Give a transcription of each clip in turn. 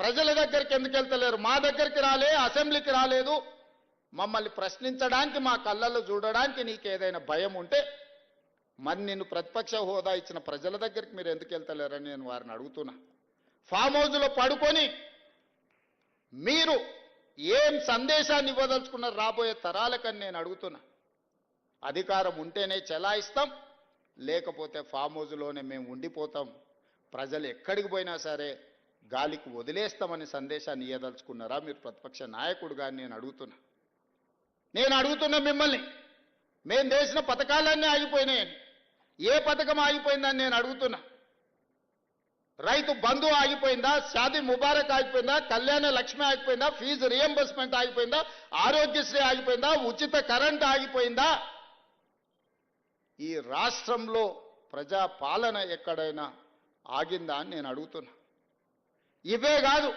ప్రజల దగ్గరికి ఎందుకు వెళ్తలేరు? మా దగ్గరికి రాలే, అసెంబ్లీకి రాలేదు. మమ్మల్ని ప్రశ్నించడానికి, మా కళ్ళల్లో చూడడానికి నీకు ఏదైనా భయం ఉంటే మరి నిన్ను ప్రతిపక్ష హోదా ఇచ్చిన ప్రజల దగ్గరికి మీరు ఎందుకు వెళ్తలేరని నేను వారిని అడుగుతున్నా. ఫామ్ హౌస్లో పడుకొని మీరు ఏం సందేశాన్ని ఇవ్వదలుచుకున్నారు రాబోయే తరాలకని నేను అడుగుతున్నా. అధికారం ఉంటేనే చెలాయిస్తాం, లేకపోతే ఫామ్ హౌస్లోనే మేము ఉండిపోతాం, ప్రజలు ఎక్కడికి పోయినా సరే గాలికి వదిలేస్తామని సందేశాన్ని ఇవ్వదలుచుకున్నారా మీరు ప్రతిపక్ష నాయకుడుగా నేను అడుగుతున్నా. మిమ్మల్ని, మేము చేసిన పథకాలన్నీ ఆగిపోయినాయని. ఏ పథకం ఆగిపోయిందని నేను అడుగుతున్నా. రైతు బంధు ఆగిపోయిందా? షాదీ ముబారక్ ఆగిపోయిందా? కళ్యాణ లక్ష్మి ఆగిపోయిందా? ఫీజు రియంబర్స్మెంట్ ఆగిపోయిందా? ఆరోగ్యశ్రీ ఆగిపోయిందా? ఉచిత కరెంట్ ఆగిపోయిందా? ఈ రాష్ట్రంలో ప్రజా పాలన ఎక్కడైనా ఆగిందా అని నేను అడుగుతున్నా. ఇవే కాదు,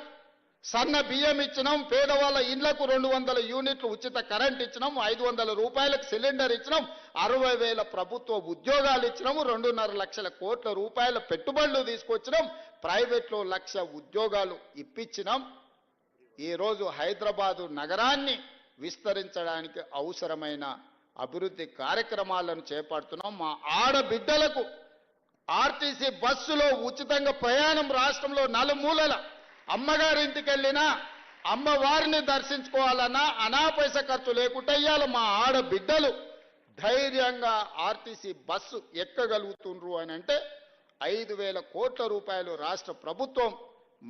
సన్న బియ్యం ఇచ్చినాం, పేదవాళ్ళ ఇళ్లకు 200 యూనిట్లు ఉచిత కరెంట్ ఇచ్చినాం, 500 రూపాయలకు సిలిండర్ ఇచ్చినాం, 60,000 ప్రభుత్వ ఉద్యోగాలు ఇచ్చినాము, 2.5 లక్షల కోట్ల రూపాయల పెట్టుబడులు తీసుకొచ్చినాం, ప్రైవేట్లో 1,00,000 ఉద్యోగాలు ఇప్పించినాం. ఈరోజు హైదరాబాదు నగరాన్ని విస్తరించడానికి అవసరమైన అభివృద్ధి కార్యక్రమాలను చేపడుతున్నాం. మా ఆడబిడ్డలకు ఆర్టీసీ బస్సులో ఉచితంగా ప్రయాణం రాష్ట్రంలో నలుమూలల అమ్మగారింటికి వెళ్ళినా అమ్మవారిని దర్శించుకోవాలన్నా అనా పైసా ఖర్చు లేకుండా ఇయ్యాల మా ఆడబిడ్డలు ధైర్యంగా ఆర్టీసీ బస్సు ఎక్కగలుగుతుండ్రు అని అంటే 5,000 కోట్ల రూపాయలు రాష్ట్ర ప్రభుత్వం,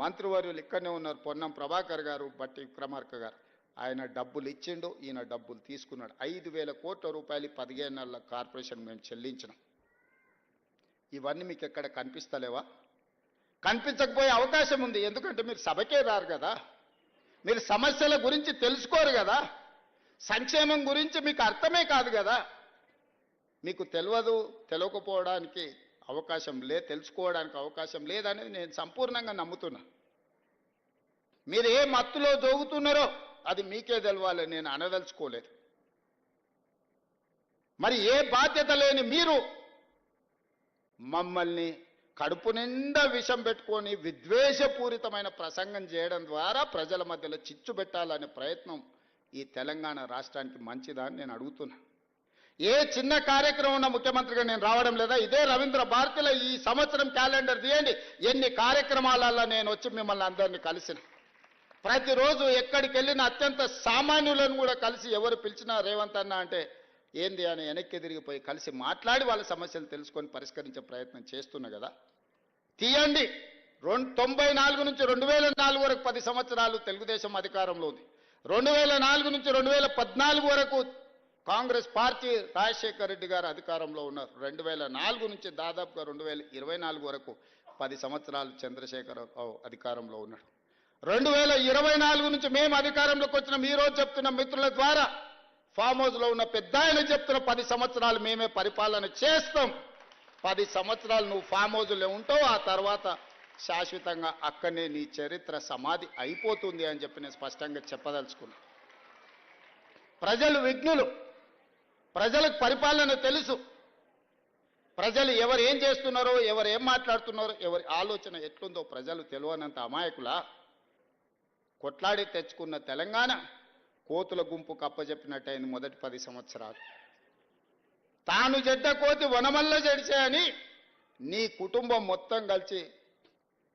మంత్రివర్యులు ఇక్కడనే ఉన్నారు, పొన్నం ప్రభాకర్ గారు, బట్టి విక్రమార్క గారు, ఆయన డబ్బులు ఇచ్చిండు, ఈయన డబ్బులు తీసుకున్నాడు. 5,000 కోట్ల రూపాయలు 15 నెలల కార్పొరేషన్ మేము చెల్లించినాం. ఇవన్నీ మీకు ఎక్కడ కనిపిస్తలేవా? కనిపించకపోయే అవకాశం ఉంది. ఎందుకంటే మీరు సభకే రారు కదా, మీరు సమస్యల గురించి తెలుసుకోరు కదా, సంక్షేమం గురించి మీకు అర్థమే కాదు కదా, మీకు తెలియకపోవడానికి అవకాశం లేదు, తెలుసుకోవడానికి అవకాశం లేదనేది నేను సంపూర్ణంగా నమ్ముతున్నా. మీరు ఏ మత్తులో జోగుతున్నారో అది మీకే తెలవాలి, నేను అనదలుచుకోలేదు. మరి ఏ బాధ్యత లేని మీరు మమ్మల్ని కడుపు నిండా విషం పెట్టుకొని విద్వేషపూరితమైన ప్రసంగం చేయడం ద్వారా ప్రజల మధ్యలో చిచ్చు పెట్టాలనే ప్రయత్నం ఈ తెలంగాణ రాష్ట్రానికి మంచిదా అని నేను అడుగుతున్నా. ఏ చిన్న కార్యక్రమం ఉన్న ముఖ్యమంత్రిగా నేను రావడం లేదా? ఇదే రవీంద్ర భారతిలో ఈ సంవత్సరం క్యాలెండర్ తీయండి, ఎన్ని కార్యక్రమాలలో నేను వచ్చి మిమ్మల్ని అందరినీ కలిసిన. ప్రతిరోజు ఎక్కడికి వెళ్ళిన అత్యంత సామాన్యులను కూడా కలిసి ఎవరు పిలిచినా రేవంత్ అన్న అంటే ఏంది అని వెనక్కి తిరిగిపోయి కలిసి మాట్లాడి వాళ్ళ సమస్యలు తెలుసుకొని పరిష్కరించే ప్రయత్నం చేస్తున్నా కదా. తీయండి, 94 నుంచి 2004 వరకు 10 సంవత్సరాలు తెలుగుదేశం అధికారంలో ఉంది. 2004 నుంచి 2014 వరకు కాంగ్రెస్ పార్టీ రాజశేఖర్ రెడ్డి గారు అధికారంలో ఉన్నారు. 2004 నుంచి దాదాపుగా 2024 వరకు 10 సంవత్సరాలు చంద్రశేఖరరావు అధికారంలో ఉన్నాడు. 2024 నుంచి మేము అధికారంలోకి వచ్చిన ఈ రోజు చెప్తున్న మిత్రుల ద్వారా ఫామ్ హౌస్లో ఉన్న పెద్ద ఆయన చెప్తున్న 10 సంవత్సరాలు మేమే పరిపాలన చేస్తాం. 10 సంవత్సరాలు నువ్వు ఫామ్ హౌస్లో ఉంటావు, ఆ తర్వాత శాశ్వతంగా అక్కడనే నీ చరిత్ర సమాధి అయిపోతుంది అని చెప్పి నేను స్పష్టంగా చెప్పదలుచుకున్నా. ప్రజలు విఘ్నులు, ప్రజలకు పరిపాలన తెలుసు. ప్రజలు ఎవరు ఏం చేస్తున్నారో, ఎవరు ఏం మాట్లాడుతున్నారో, ఎవరి ఆలోచన ఎట్లుందో ప్రజలు తెలియనంత అమాయకులా? కొట్లాడి తెచ్చుకున్న తెలంగాణ కోతుల గుంపు కప్పజెప్పినట్టయింది మొదటి 10 సంవత్సరాలు. తాను జడ్డ కోతి వనమల్ల జడిచే అని నీ కుటుంబం మొత్తం కలిసి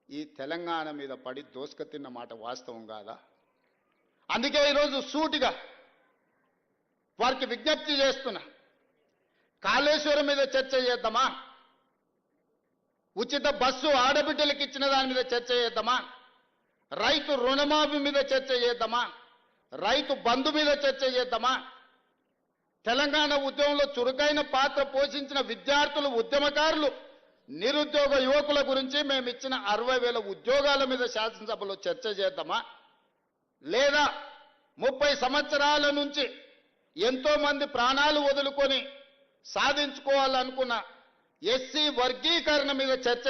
ఈ తెలంగాణ మీద పడి దోసుక తిన్న మాట వాస్తవం కాదా? అందుకే ఈరోజు సూటిగా వారికి విజ్ఞప్తి చేస్తున్నా. కాళేశ్వరం మీద చర్చ చేద్దామా? ఉచిత బస్సు ఆడబిడ్డలకు ఇచ్చిన దాని మీద చర్చ చేద్దామా? రైతు రుణమాఫీ మీద చర్చ చేద్దామా? రైతు బంధు మీద చర్చ చేద్దామా? తెలంగాణ ఉద్యమంలో చురుకైన పాత్ర పోషించిన విద్యార్థులు, ఉద్యమకారులు, నిరుద్యోగ యువకుల గురించి మేము ఇచ్చిన 60,000 ఉద్యోగాల మీద శాసనసభలో చర్చ చేద్దామా? లేదా 30 సంవత్సరాల నుంచి ఎంతో మంది ప్రాణాలు వదులుకొని సాధించుకోవాలనుకున్న ఎస్సీ వర్గీకరణ మీద చర్చ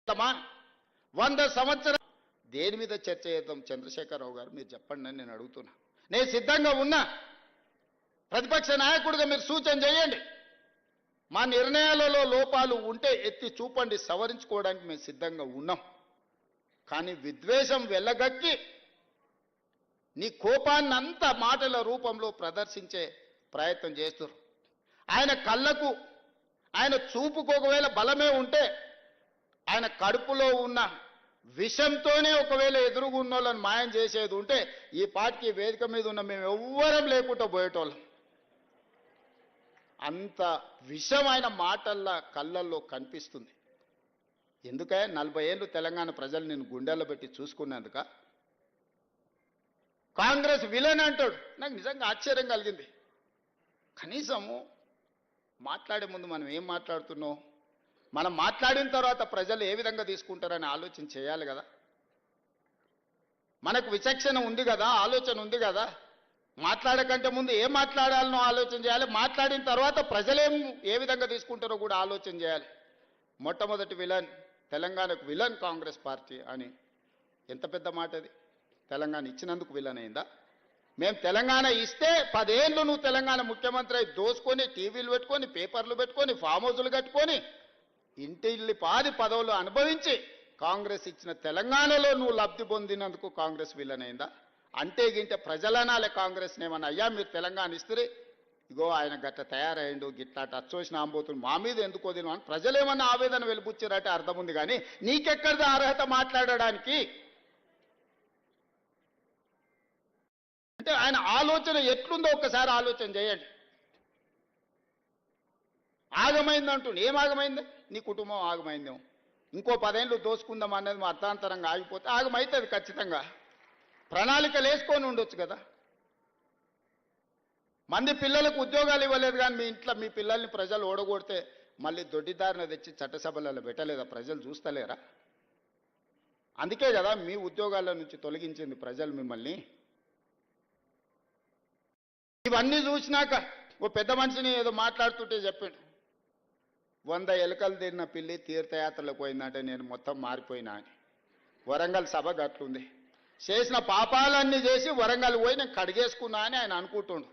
చేద్దామా? 100 సంవత్సరాలు దేని మీద చర్చ చేద్దాం? చంద్రశేఖరరావు గారు మీరు చెప్పండి అని నేను అడుగుతున్నా. నేను సిద్ధంగా ఉన్నా. ప్రతిపక్ష నాయకుడిగా మీరు సూచన చేయండి. మా నిర్ణయాలలో లోపాలు ఉంటే ఎత్తి చూపండి, సవరించుకోవడానికి మేము సిద్ధంగా ఉన్నాం. కానీ విద్వేషం వెళ్ళగక్కి నీ కోపాన్నంతా మాటల రూపంలో ప్రదర్శించే ప్రయత్నం చేస్తున్నారు. ఆయన కళ్ళకు ఆయన చూపుకు ఒకవేళ బలమే ఉంటే ఆయన కడుపులో ఉన్న విషంతోనే ఒకవేళ ఎదురుగున్న వాళ్ళని మాయం చేసేది ఉంటే ఈ పాటికి వేదిక మీద ఉన్న మేము ఎవ్వరం లేకుండా పోయేటోళ్ళం. అంత విషం ఆయన మాటల్లో కళ్ళల్లో కనిపిస్తుంది. ఎందుకే 40 ఏళ్ళు తెలంగాణ ప్రజలు నేను గుండెల్లో పెట్టి చూసుకున్నందుక కాంగ్రెస్ విలన్ అంటాడు. నాకు నిజంగా ఆశ్చర్యం కలిగింది. కనీసము మాట్లాడే ముందు మనం ఏం మాట్లాడుతున్నాం, మనం మాట్లాడిన తర్వాత ప్రజలు ఏ విధంగా తీసుకుంటారని ఆలోచన చేయాలి కదా. మనకు విచక్షణ ఉంది కదా, ఆలోచన ఉంది కదా. మాట్లాడకంటే ముందు ఏం మాట్లాడాలనో ఆలోచన చేయాలి, మాట్లాడిన తర్వాత ప్రజలేం ఏ విధంగా తీసుకుంటారో కూడా ఆలోచన చేయాలి. మొట్టమొదటి విలన్ తెలంగాణకు విలన్ కాంగ్రెస్ పార్టీ అని ఎంత పెద్ద మాట అది. తెలంగాణ ఇచ్చినందుకు విలన్ అయిందా? మేము తెలంగాణ ఇస్తే 10 ఏళ్ళు నువ్వు తెలంగాణ ముఖ్యమంత్రి అయి దోసుకొని టీవీలు పెట్టుకొని పేపర్లు పెట్టుకొని ఫామ్ హౌజులు కట్టుకొని ఇంటిల్లి పాది పదవులు అనుభవించి కాంగ్రెస్ ఇచ్చిన తెలంగాణలో నువ్వు లబ్ధి పొందినందుకు కాంగ్రెస్ విలన్ అయిందా? అంటే గింటే ప్రజలనాలే కాంగ్రెస్ ఏమన్నా అయ్యా మీరు తెలంగాణ ఇస్తే ఇగో ఆయన గట్ట తయారయ్యిండు గిట్లా అచ్చోసిన ఆంబోతులు మా మీద ఎందుకు వదిన అని ప్రజలేమన్నా ఆవేదన వెలిపుచ్చారంటే అర్థం ఉంది. కానీ నీకెక్కడిది అర్హత మాట్లాడడానికి? అంటే ఆయన ఆలోచన ఎట్లుందో ఒక్కసారి ఆలోచన చేయండి. ఆగమైందంటుండే, ఏం ఆగమైంది? నీ కుటుంబం ఆగమైందేమో. ఇంకో 10 ఏళ్ళు దోసుకుందాం అనేది మా అర్థాంతరంగా ఆగిపోతే ఆగమైతుంది ఖచ్చితంగా. ప్రణాళికలు వేసుకొని ఉండొచ్చు కదా. మంది పిల్లలకు ఉద్యోగాలు ఇవ్వలేదు కానీ మీ ఇంట్లో మీ పిల్లల్ని ప్రజలు ఓడగొడితే మళ్ళీ దొడ్డిదారిన తెచ్చి చట్టసభలలో పెట్టలేదా? ప్రజలు చూస్తలేరా? అందుకే కదా మీ ఉద్యోగాల నుంచి తొలగించింది ప్రజలు మిమ్మల్ని. ఇవన్నీ చూసినాక ఓ పెద్ద మనిషిని ఏదో మాట్లాడుతుంటే చెప్పాడు, 100 ఎలుకలు తిన్న పిల్లి తీర్థయాత్రలకు పోయిందంటే నేను మొత్తం మారిపోయినా అని. వరంగల్ సభ గట్లుంది. చేసిన పాపాలన్నీ చేసి వరంగల్ పోయి నేను కడిగేసుకున్నా అని ఆయన అనుకుంటుండు.